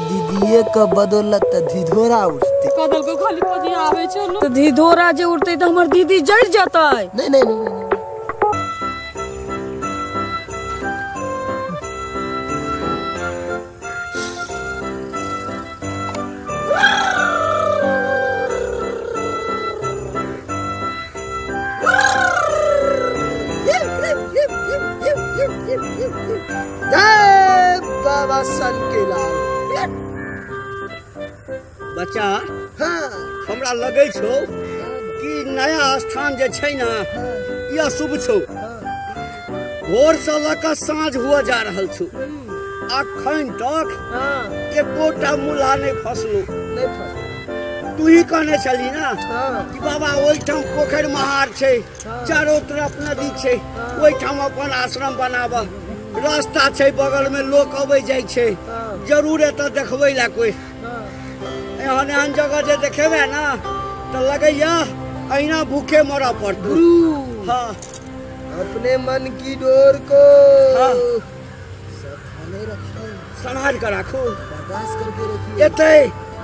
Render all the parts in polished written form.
दीदीए का बदौलत धिधोरा उठते कदल को खाली पजी आवे छ तो धिधोरा जे उठते तो हमर दीदी जड़ जाता। नहीं बाबा सन के लाल बच्चा। हाँ हमरा लगे छो कि नया स्थान जे छै ना यह शुभ छो। भोर से लका साँझ हुआ जा रहल छो अखन तक एकोटा मुला नहीं फसलो। तू ही कहने चली ना कि बाबा ओइठाम पोखर महार छे चारों तरफ नदी छे ओइठाम अपन आश्रम बनाबा रास्ता छे बगल में लोग अबै जाय छे जरूर एत देखबै ला कोई एहन एहन जगह जे देखेबे ना तो लगैया अहिना भूखे मरा पड़तौ। हाँ अपने मन की डोर को संभाल कर रखो बर्दाश्त करके रखिए। एते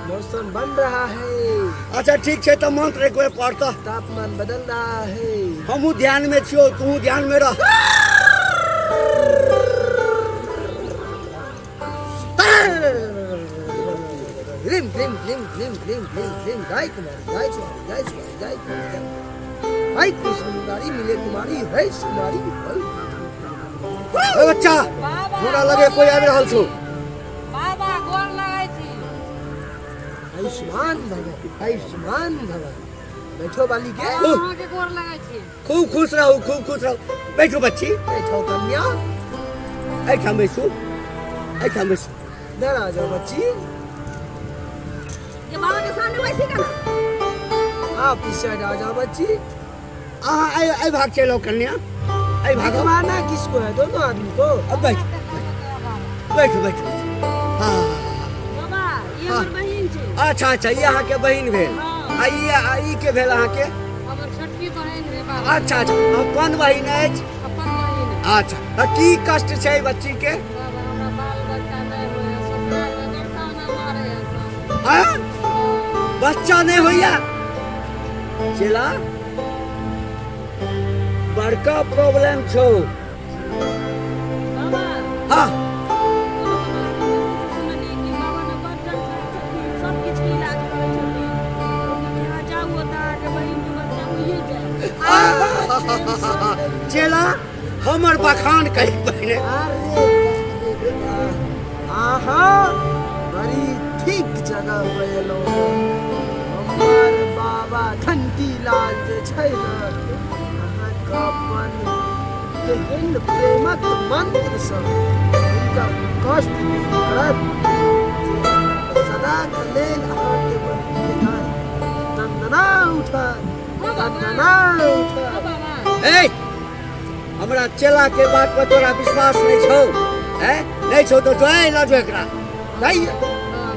मौसम बन रहा है। अच्छा ठीक है तो मंत्र एक बार पढ़ता। तापमान बदल रहा है। हमू ध्यान में छियो तू ध्यान में रह। ग्रीम ग्रीम ग्रीम ग्रीम ग्रीम ग्रीम ग्रीम गाय कुमारी गाय कुमारी गाय कुमारी गाय कुमारी गाय कुमारी मिले कुमारी है कुमारी। बच्चा हमरा लगे कोई आबि रहल छौ। बाबा गोर लगाई छी। आयुष्मान भव आयुष्मान भव। बैठो बाली के गोर लगाई छी। खूब खुश रहो बैठो बच्ची। बैठो कन्या ऐठाम बैसू इधर आ जाओ बच्ची। ये बाबा के सामने बैसी का आप इस साइड आ जाओ बच्ची। आई भाग चलो कन्या आई भागो। माना किसको है दोनों आदमी को। अब बैठो हाँ बाबा ये हमर बहिन छी। अच्छा ये अहाँ के बहिन भेल। आई के भेल अहाँ के हमर छोटकी बहिन रे बाबा। अच्छा अपन बहिन अछि। अपन बहिन। अच्छा की कष्ट छै बच्ची के। बाबा हमरा बाल बच्चा नहीं होय ससुराल में लड़का ना मारे है। बच्चा नहीं होइया चला बड़का प्रॉब्लम छो। बाबा हाँ सुननी कि बाबा ने बच्चा सब किछ के इलाज करे छथिन यहाँ जाऊ होता के बहिन के बच्चा होइए जाए। चला हमर बखान कही बहने। आहा बड़ी ठीक जगह गएलो। हमर बाबा घंटी लाल जे छै ना अहाँके अपन एहन प्रेमक मंत्र सँ हुनका कष्ट करत सदा के लेल अहाँके दंडना उठत। ए हमरा चला के बात पर तोरा विश्वास नहीं छौ। नहीं छौ तो जो है ना जो एकरा नहीं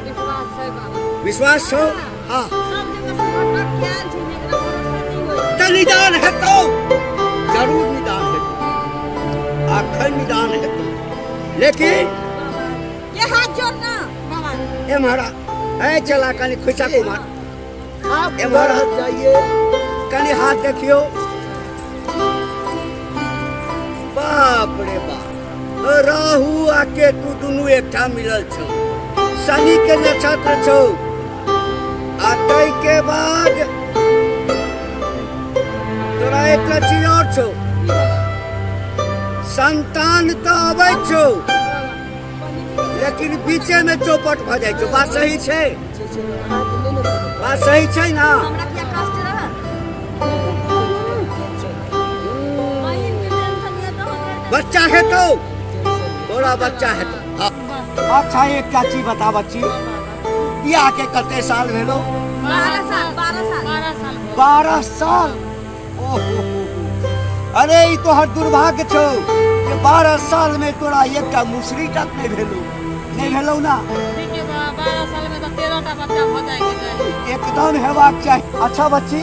विश्वास है बाबा। विश्वास छौ। हाँ सब जगह से भटक ख्याल छै एकरा भरोसा नहीं होय। तो निदान हेतौ जरूर निदान हेतौ अखन निदान हेतौ लेकिन ये हाथ जोड़ना बाबा। ए महाराज ए चला कनी खुचा कुमार आप घर जाइए कनी हाथ देखियो। बाप रे बाप राहु आके तू दुनू एकठा मिलल छौ शनि के नक्षत्र छौ आ तै के बाद तोरा एक चीज और छौ संतान तो अबै छौ लेकिन बीचे में चौपट भ जाय छौ। बात सही छै। बात सही छै ना। हमरा क्या कष्ट रहा बहिन के टेंशन ये तो हमरा बच्चा हेतौ तोरा बच्चा हेतौ। अच्छा एक क्या चीज बता बच्ची बियाह के कते साल भेलो। 12 साल। ओहो अरे ई तो हर दुर्भाग्य छौ कि 12 साल में तोरा एकटा मुसरी तक नहीं भेलौ ना। ठीक है बाबा 12 साल में तो 13टा बच्चा हो जाएगा। एकदम हेबाक चाहिए। अच्छा बच्ची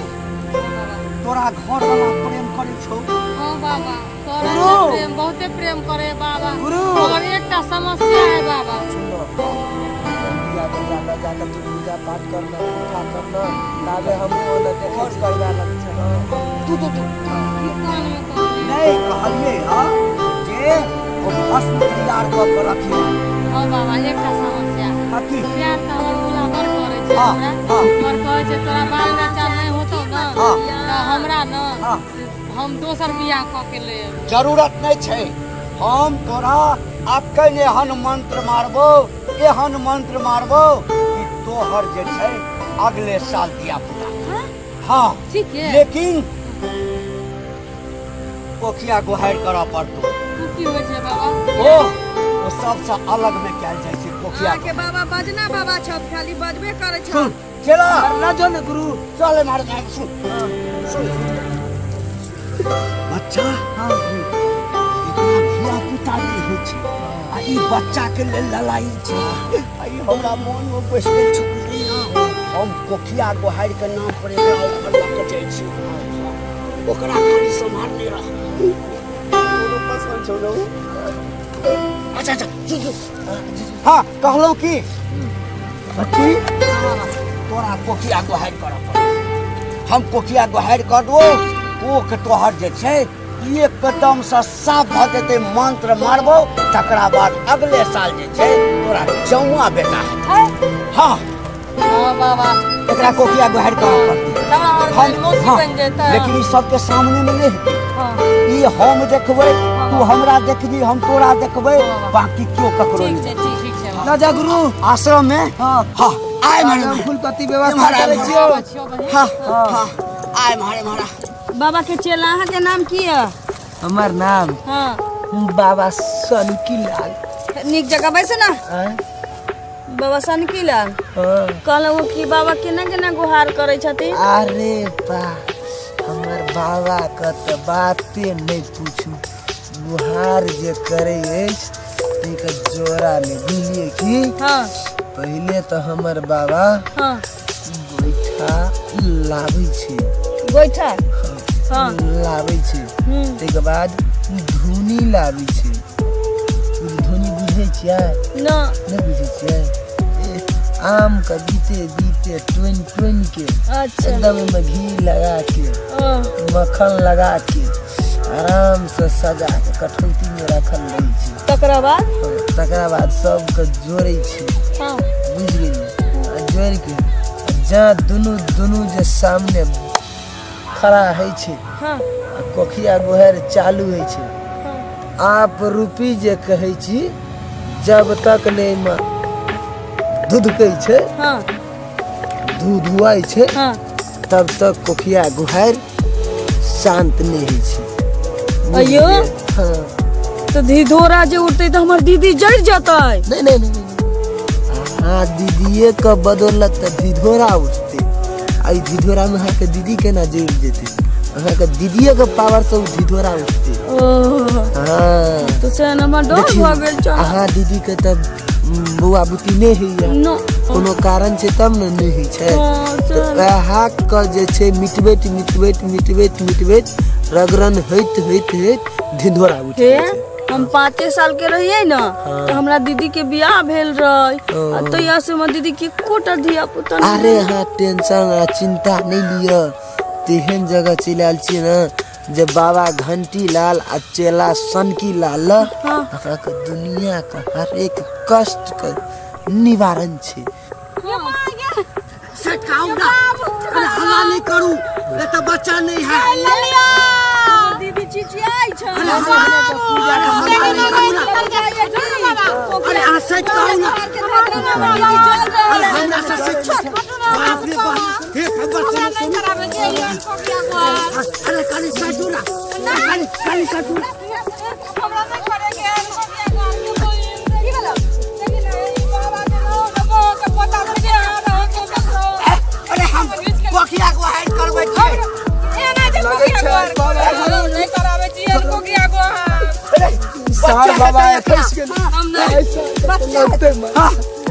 तोरा घर वाला प्रेम करे छौ। हां बाबा तोरा प्रेम बहुते प्रेम करे बाबा। और एकटा समस्या है बाबा जाकर तू पूजा पाठ करना पूजा करना ताबे हम वो न देखे करवा लग छ तू नहीं कहलिए हां जे वो भस्म तैयार क के रखिए। हां बाबा एकटा समस्या बाकी प्यार त हमर पूरा बर करे छै हमरा हमर कहे छै तोरा बाल बच्चा नहीं होतो ना त हमरा न हम दोसर बियाह क के ले जरूरत नहीं छै। हम तोरा आके ने हन मंत्र मारबो एहन मंत्र मारबो कि तोहर जे छै अगले साल दिया पुता। हाँ ठीक है लेकिन कोखिया गोहार करा पड़तो। की होय छै बाबा ओ सबसे अलग में कैल जाय छै कोखिया के बाबा बजना बाबा छप खाली बजबे करे छ। सुन चला ना जो न गुरु चले मार जाए सुन सुन बच्चा हां इतना धिया पुता नहीं होय छै आ ई बच्चा के लेल लड़ाई छै। आई हमरा मन में बैस गेल छै हम कोखिया गोहार के नाम पर एकरा ऊपर लग जाय छी ओकरा खाली संभालने रह कोनो पसंद छोड़ो। अच्छा हाँ कहलो कि बच्ची तोरा कोखिया गोहार कर हम कोखिया गोहार कर दो ओ के तोहर जे छै एकदम से साफ भ जेते मंत्र मारबो तकरा बाद अगले साल जे छै तोरा जौआ बेटा है। हाँ हां बाबा एकरा कोखिया गोहार कर पड़ती हमरा और मौसी बन जेता लेकिन ई सबके सामने में नहीं हां ई हम देखबै तू हमरा देखबी हम तोरा देखबै बाकी क्यों ककरो ठीक छै ठीक छै ना जा गुरु आश्रम में। हां हाँ आय हम फूल पत्ती व्यवस्था करे छियो। हाँ हाँ आय मारे मारा बाबा के चेला अहाँ के नाम की है? हमर नाम हां बाबा सनकी लाल। निक जगह बैसे ना बाबा सनकी लाल कहलो कि बाबा केना केना गुहार करे छथिन। अरे बा हमर बाबा का त बाते नहीं पूछू गुहार जे करे एक जोरा में बुझलिए कि हां पहले तो हमर बाबा हां गोइठा लाबै छै गोइठा हां लाबै छै तके बाद धुनी लाबै छै धुनी बुझै छियै ना नहीं बुझै छियै आम का बीते टोन के अच्छा एकदम में घी लगा के मक्खन लगा के आराम से सजा के कठौती में रखल रही छै तकरा बाद सब के जोड़े छै हां बुझ गेलिए जोड़ के जहाँ दुनू जे सामने खड़ा है छै हां कोखिया गोहार चालू है छै आप रूपी जे कहै छी जब तक नहीं दूध कई छै हां दूध हुआई छै हां तब तक कोखिया गोहार शांत नहीं है छै। अयो हां तो धीधोरा जे उठते तो हमर दीदी जड़ जतै। नहीं हाँ दीदीए का बदौलत धीधोरा उठते आई धीधोरा में हाँ के दीदी के ना जुड़ जेते हाँ के दीदीए के पावर से धीधोरा उठते। हाँ तो से हमर डर भ गेल छ। हाँ दीदी के तब बुआ बुती नहीं है नो कोनो कारण से तब न नहीं छै तो वह का जे छै मिटबेट रगरन होइत धिधोरा उठे हम 5 साल के रहिए ना तो हमरा दीदी के बियाह भेल रहे तो यहाँ से हमर दीदी के कोटा धिया पुता। अरे हाँ टेंशन चिंता नहीं लियो तेहन जगह चल छी ना जब बाबा घंटी लाल आ चेला सनकी लाल के दुनिया का हर एक कष्ट का निवारण छे। हल्ला नहीं करू ये तो बच्चा नहीं है दीदी चिचियाई छ। अरे आ सच कहू ना अरे हमरा से सच बाप रे बाप हे बच्चा नहीं करावे के अरे काली साटू ना काली साटू हमरा नहीं करेंगे की भेलो लेकिन बाबा के लोग के पता लगे अरे हम कोखिया को हाइड करबै छी एना जे कोखिया को नहीं करावे छी कोखिया को सार बाबा फंस गेल हम नहीं बच्चा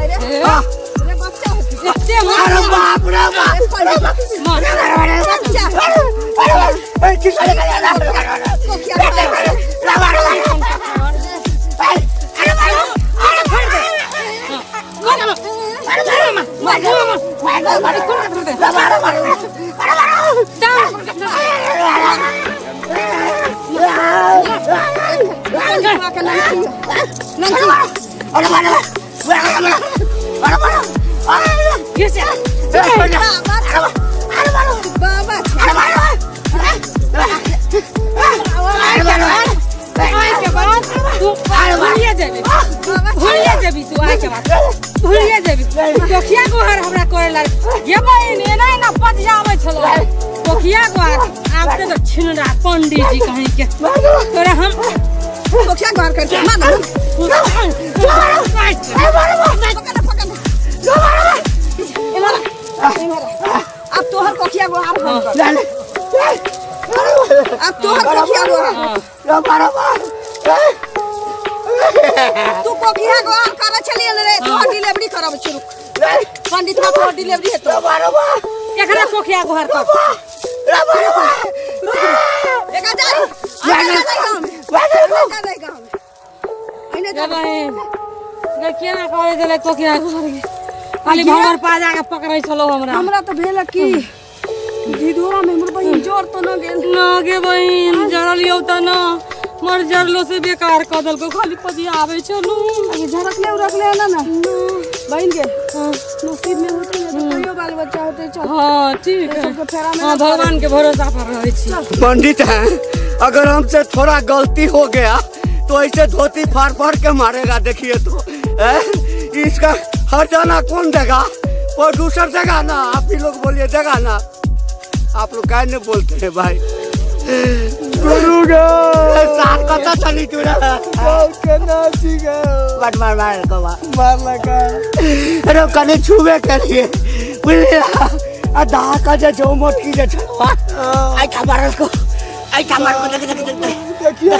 अरे बच्चा अरे बाप रे बाप अरे की पंडित जी कहीं के तोरा हम पोखिया घर कर अब तोहर पोखिया गोहार अब तोहर पोखिया गोहार तू पोखिया गोहार करे चलिए रे तोहर डिलीवरी करब शुरू पंडित का तोहर डिलीवरी है तो एकरा पोखिया गोहार कर खाली भंवर पा जाके पकड़ै छलो हमरा तो भेल की धीधोरा में हमर बहिन जोर तो न गे बहिन जरलियो त न मर जरलो से बेकार क दल को खाली पजी आवे छलो अभी झरकले रखले ना बहिन के नसीब में होते तो कहियो बाल बच्चा होते चल हां ठीक है हां भगवान के भरोसा पर रहै छी पंडित है अगर हमसे थोड़ा गलती हो गया तो ऐसे धोती फाड़ फाड़ के मारेगा देखिए तो इसका हर जाना कौन देगा प्रोड्यूसर देगा ना आप ही लोग बोलिए देगा ना आप लोग क्या नहीं बोलते हैं भाई साथ कता चली तू मार लगा अरे कने छुबे करिए बुझलिए आधा का जो मोटकी जे छवा आई खबर को देखिए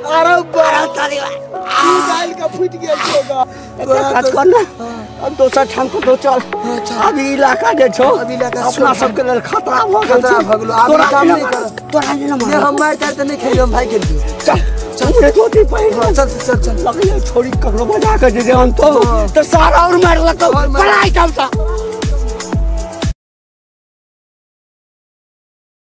अरे बड़ा ताली गाइल का फूट गया होगा काट कर ना अब दोसर ठाम को तो चल अभी इलाका जे छो अपना सब के लेल खतरा भ गेल आप काम नहीं कर तोरा नहीं ये हम मार करते नहीं खेलियो हम भाई के चल चल धोती पहिन चल लगे छोड़ी ककरो बजा के जे हम तो सारा और मार लको बड़ा आइटम था